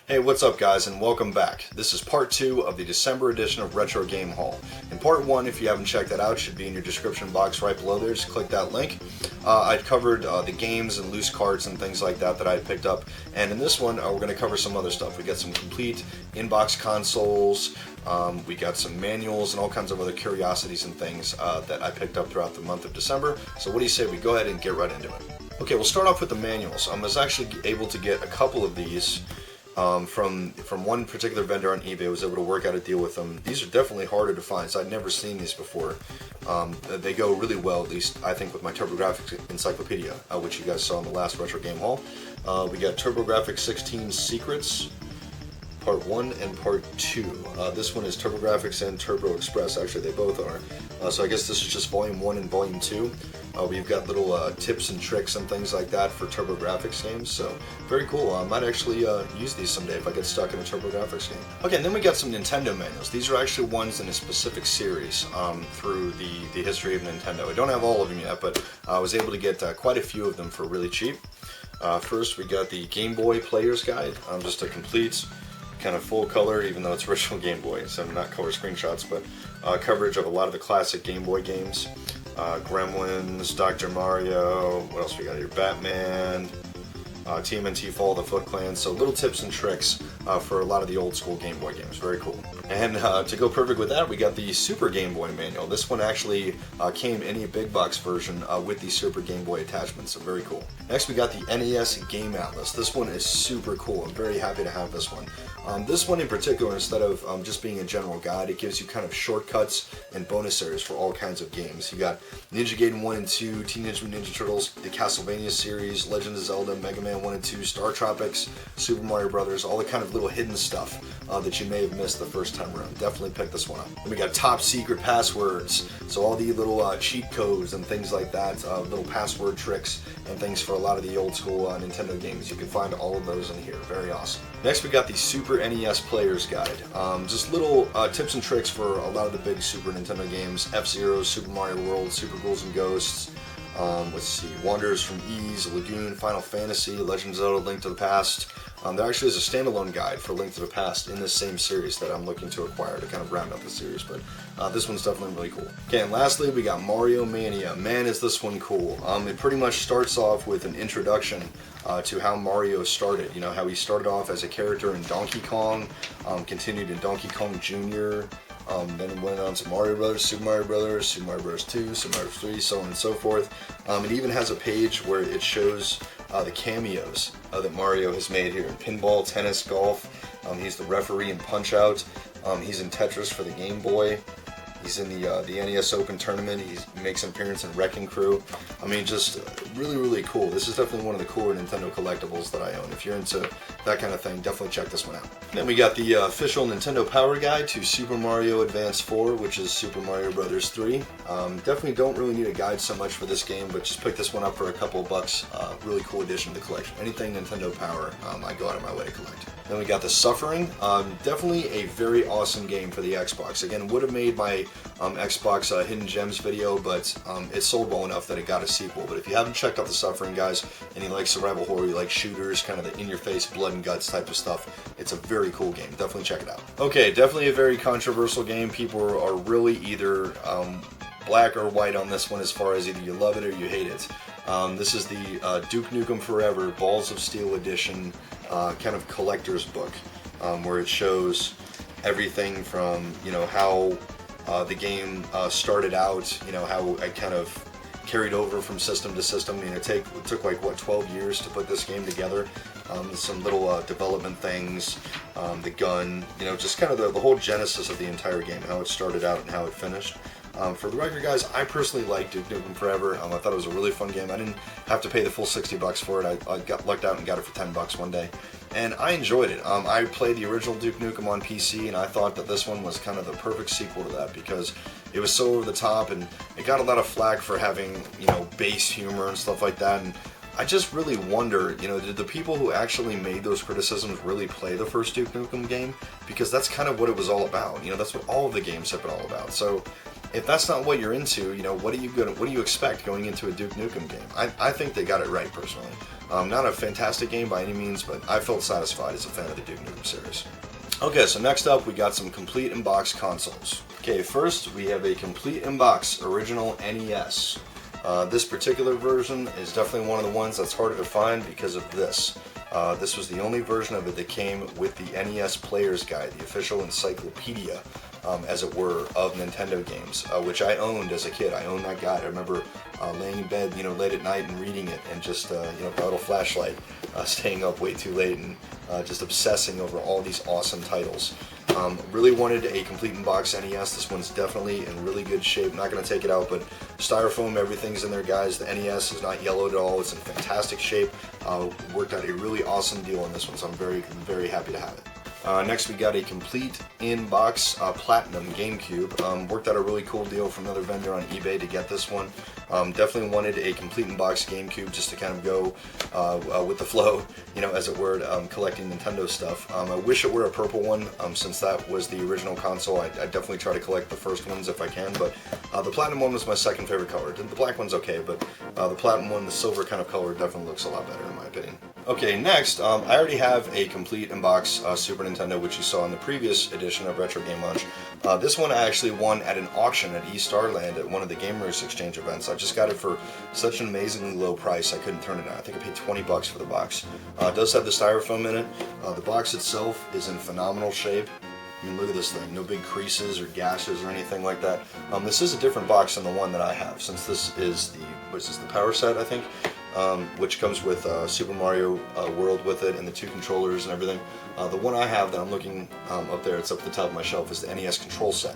Hey, what's up guys, and welcome back. This is part 2 of the December edition of Retro Game Haul. In part 1, if you haven't checked that out, it should be in your description box right below there. Just click that link. I covered the games and loose carts and things like that I picked up. And in this one, we're going to cover some other stuff. We got some complete in-box consoles. We got some manuals and all kinds of other curiosities and things that I picked up throughout the month of December. So what do you say we go ahead and get right into it? Okay, we'll start off with the manuals. I was actually able to get a couple of these from one particular vendor on eBay. I was able to work out a deal with them. These are definitely harder to find, so I'd never seen these before. They go really well, at least I think, with my TurboGrafx Encyclopedia, which you guys saw in the last Retro Game Haul. We got TurboGrafx 16 Secrets, Part 1 and Part 2. This one is TurboGrafx and Turbo Express. Actually, they both are. So I guess this is just Volume 1 and Volume 2. We've got little tips and tricks and things like that for TurboGrafx games, so very cool. I might actually use these someday if I get stuck in a TurboGrafx game. Okay, and then we got some Nintendo manuals. These are actually ones in a specific series through the history of Nintendo. I don't have all of them yet, but I was able to get quite a few of them for really cheap. First, we got the Game Boy Player's Guide, just a complete kind of full color, even though it's original Game Boy, so not color screenshots, but coverage of a lot of the classic Game Boy games. Gremlins, Dr. Mario, what else we got here? Batman, TMNT Fall of the Foot Clan. So little tips and tricks for a lot of the old school Game Boy games. Very cool. And to go perfect with that, we got the Super Game Boy manual. This one actually came in a big box version with the Super Game Boy attachment, so very cool. Next we got the NES Game Atlas. This one is super cool. I'm very happy to have this one. This one in particular, instead of just being a general guide, it gives you kind of shortcuts and bonus areas for all kinds of games. You got Ninja Gaiden 1 and 2, Teenage Mutant Ninja Turtles, the Castlevania series, Legend of Zelda, Mega Man 1 and 2, Star Tropics, Super Mario Brothers, all the kind of little hidden stuff that you may have missed the first time around. Definitely pick this one up. Then we got top secret passwords, so all the little cheat codes and things like that, little password tricks and things for a lot of the old school Nintendo games. You can find all of those in here. Very awesome. Next we got the Super NES Player's Guide. Just little tips and tricks for a lot of the big Super Nintendo games. F-Zero, Super Mario World, Super Ghouls and Ghosts, let's see, Wanderers from Ys, Lagoon, Final Fantasy, Legend of Zelda, Link to the Past. There actually is a standalone guide for Link to the Past in this same series that I'm looking to acquire to kind of round up the series, but this one's definitely really cool. Okay, and lastly we got Mario Mania. Man, is this one cool. It pretty much starts off with an introduction to how Mario started. You know, how he started off as a character in Donkey Kong, continued in Donkey Kong Jr., then it went on to Mario Brothers, Super Mario Brothers, Super Mario Bros. 2, Super Mario Bros. 3, so on and so forth. It even has a page where it shows the cameos that Mario has made here in pinball, tennis, golf. He's the referee in Punch-Out. He's in Tetris for the Game Boy. He's in the NES Open Tournament. He makes an appearance in Wrecking Crew. I mean, just really, really cool. This is definitely one of the cooler Nintendo collectibles that I own. If you're into that kind of thing, definitely check this one out. Then we got the official Nintendo Power Guide to Super Mario Advance 4, which is Super Mario Brothers 3. Definitely don't really need a guide so much for this game, but just pick this one up for a couple of bucks. Really cool addition to the collection. Anything Nintendo Power, I go out of my way to collect. Then we got The Suffering. Definitely a very awesome game for the Xbox. Again, would have made my Xbox Hidden Gems video, but it sold well enough that it got a sequel. But if you haven't checked out The Suffering, guys, and you like survival horror, you like shooters, kind of the in-your-face blood and guts type of stuff, it's a very cool game. Definitely check it out. Okay, definitely a very controversial game. People are really either black or white on this one as far as either you love it or you hate it. This is the Duke Nukem Forever Balls of Steel Edition kind of collector's book, where it shows everything from, you know, how the game started out, you know, how it kind of carried over from system to system. I mean, it took like, what, 12 years to put this game together. Some little development things, the gun, you know, just kind of the whole genesis of the entire game, how it started out and how it finished. For the record, guys, I personally like Duke Nukem Forever. I thought it was a really fun game. I didn't have to pay the full $60 for it. I got lucked out and got it for $10 one day. And I enjoyed it. I played the original Duke Nukem on PC, and I thought that this one was kind of the perfect sequel to that because it was so over the top, and it got a lot of flack for having, you know, base humor and stuff like that. And I just really wonder, you know, did the people who actually made those criticisms really play the first Duke Nukem game? Because that's kind of what it was all about. You know, that's what all of the games have been all about. So if that's not what you're into, what do you expect going into a Duke Nukem game? I think they got it right, personally. Not a fantastic game by any means, but I felt satisfied as a fan of the Duke Nukem series. Okay, so next up we got some complete in-box consoles. Okay, first we have a complete in-box original NES. This particular version is definitely one of the ones that's harder to find because of this. This was the only version of it that came with the NES Player's Guide, the official encyclopedia, as it were, of Nintendo games, which I owned as a kid. I owned that guide. I remember laying in bed, late at night and reading it, and just, with a little flashlight, staying up way too late and just obsessing over all these awesome titles. Really wanted a complete in-box NES. This one's definitely in really good shape. Not going to take it out, but styrofoam, everything's in there, guys. The NES is not yellowed at all. It's in fantastic shape. Worked out a really awesome deal on this one, so I'm very, very happy to have it. Next we got a complete in-box Platinum GameCube. Worked out a really cool deal from another vendor on eBay to get this one. Definitely wanted a complete in-box GameCube just to kind of go with the flow, as it were, collecting Nintendo stuff. I wish it were a purple one, since that was the original console. I definitely try to collect the first ones if I can, but the Platinum one was my second favorite color. The black one's okay, but the Platinum one, the silver kind of color, definitely looks a lot better in my opinion. Okay, next, I already have a complete in-box Super Nintendo, which you saw in the previous edition of Retro Game Launch. This one I actually won at an auction at East Starland at one of the Gamers Exchange events. I just got it for such an amazingly low price, I couldn't turn it down. I think I paid 20 bucks for the box. It does have the styrofoam in it. The box itself is in phenomenal shape. I mean, look at this thing. No big creases or gashes or anything like that. This is a different box than the one that I have, since this is the Power Set, I think, which comes with Super Mario World with it and the 2 controllers and everything. The one I have that I'm looking up there, it's up at the top of my shelf, is the NES Control Set,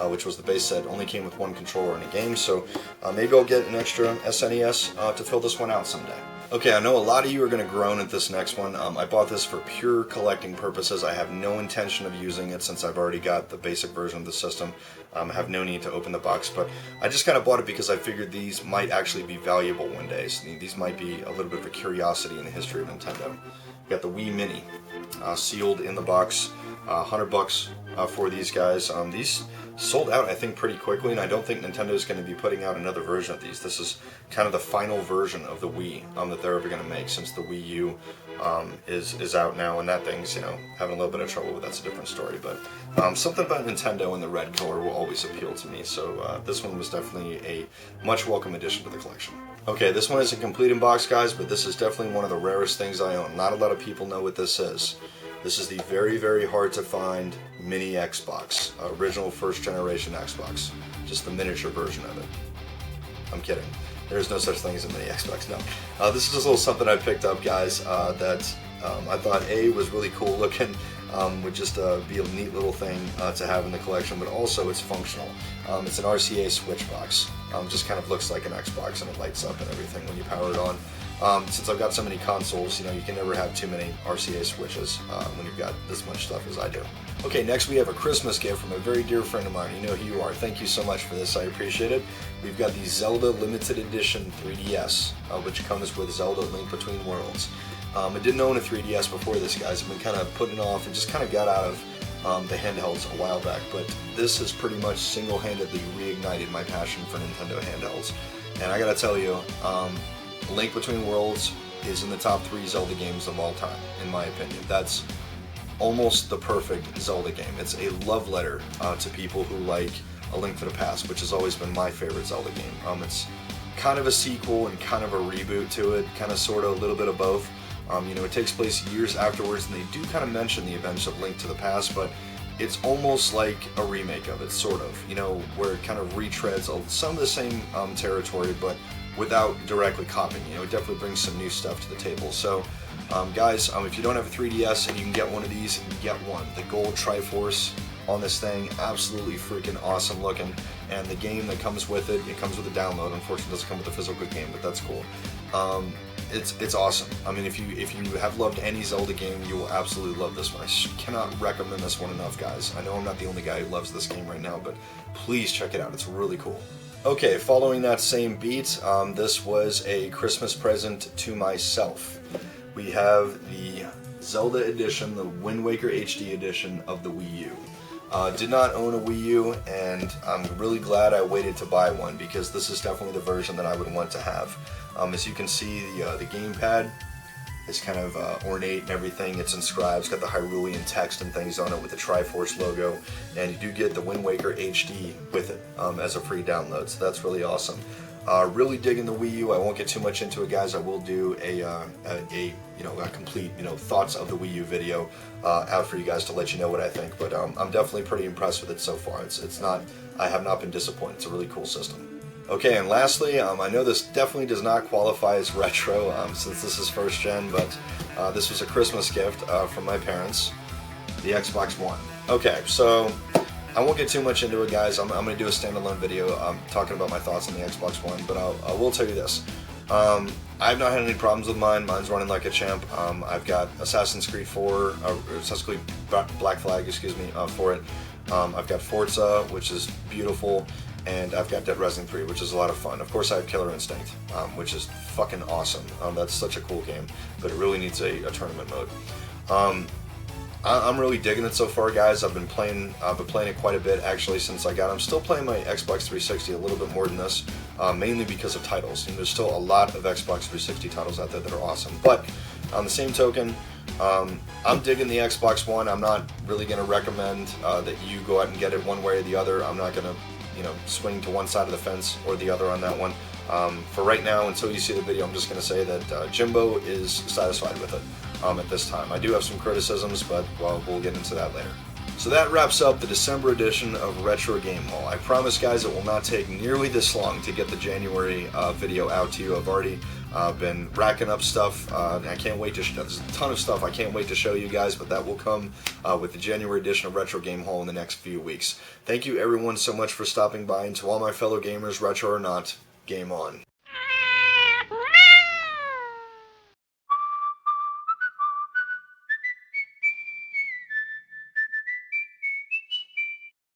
which was the base set. Only came with 1 controller in a game, so maybe I'll get an extra SNES to fill this one out someday. Okay, I know a lot of you are going to groan at this next one. I bought this for pure collecting purposes. I have no intention of using it since I've already got the basic version of the system. I have no need to open the box, but I just kind of bought it because I figured these might actually be valuable one day. So these might be a little bit of a curiosity in the history of Nintendo. We got the Wii Mini sealed in the box, $100 for these guys. These sold out, I think, pretty quickly, and I don't think Nintendo is going to be putting out another version of these. This is kind of the final version of the Wii that they're ever going to make, since the Wii U is out now, and that thing's, having a little bit of trouble, but that's a different story. But something about Nintendo and the red color will always appeal to me, so this one was definitely a much welcome addition to the collection. Okay, this one isn't complete in box, guys, but this is definitely one of the rarest things I own. Not a lot of people know what this is. This is the very, very hard to find mini Xbox, original first generation Xbox, just the miniature version of it. I'm kidding. There's no such thing as a mini Xbox, no. This is just a little something I picked up, guys, that I thought A, was really cool looking, would just be a neat little thing to have in the collection, but also it's functional. It's an RCA switch box. Just kind of looks like an Xbox, and it lights up and everything when you power it on. Since I've got so many consoles, you can never have too many RCA switches when you've got this much stuff as I do. Okay, next we have a Christmas gift from a very dear friend of mine. You know who you are. Thank you so much for this. I appreciate it. We've got the Zelda Limited Edition 3DS, which comes with Zelda Link Between Worlds. I didn't own a 3DS before this, guys. I've been kind of putting it off and just kind of got out of the handhelds a while back, but this has pretty much single-handedly reignited my passion for Nintendo handhelds. And I gotta tell you, Link Between Worlds is in the top 3 Zelda games of all time, in my opinion. That's almost the perfect Zelda game. It's a love letter to people who like A Link to the Past, which has always been my favorite Zelda game. It's kind of a sequel and kind of a reboot to it, kind of sort of a little bit of both. It takes place years afterwards, and they do kind of mention the events of Link to the Past, but it's almost like a remake of it, sort of, where it kind of retreads some of the same territory, but without directly copying. It definitely brings some new stuff to the table. So, guys, if you don't have a 3DS and you can get one of these, get one. The gold Triforce on this thing, absolutely freaking awesome looking. And the game that comes with it comes with a download. Unfortunately, it doesn't come with a physical game, but that's cool. It's awesome. I mean, if you have loved any Zelda game, you will absolutely love this one. I cannot recommend this one enough, guys. I know I'm not the only guy who loves this game right now, but please check it out. It's really cool. Okay, following that same beat, this was a Christmas present to myself. We have the Zelda edition, the Wind Waker HD edition of the Wii U. Did not own a Wii U, and I'm really glad I waited to buy one because this is definitely the version that I would want to have. As you can see, the gamepad is kind of ornate and everything. It's inscribed. It's got the Hyrulean text and things on it with the Triforce logo, and you do get the Wind Waker HD with it as a free download. So that's really awesome. Really digging the Wii U. I won't get too much into it, guys. I will do a complete thoughts of the Wii U video out for you guys to let you know what I think. But I'm definitely pretty impressed with it so far. I have not been disappointed. It's a really cool system. Okay, and lastly, I know this definitely does not qualify as retro since this is first gen, but this was a Christmas gift from my parents, the Xbox One. Okay, so I won't get too much into it, guys. I'm going to do a standalone video talking about my thoughts on the Xbox One, but I will tell you this. I've not had any problems with mine. Mine's running like a champ. I've got Assassin's Creed Black Flag, for it. I've got Forza, which is beautiful, and I've got Dead Rising 3, which is a lot of fun. Of course, I have Killer Instinct, which is fucking awesome. That's such a cool game, but it really needs a tournament mode. I'm really digging it so far, guys. I've been playing it quite a bit actually since I got it. I'm still playing my Xbox 360 a little bit more than this, mainly because of titles. There's still a lot of Xbox 360 titles out there that are awesome. But on the same token, I'm digging the Xbox One. I'm not really going to recommend that you go out and get it one way or the other. I'm not going to swing to one side of the fence or the other on that one. For right now, until you see the video, I'm just going to say that Jimbo is satisfied with it at this time. I do have some criticisms, but well, we'll get into that later. So that wraps up the December edition of Retro Game Haul. I promise, guys, it will not take nearly this long to get the January video out to you. I've already been racking up stuff. I can't wait to there's a ton of stuff I can't wait to show you guys, but that will come with the January edition of Retro Game Haul in the next few weeks. Thank you everyone so much for stopping by, and to all my fellow gamers, retro or not, game on.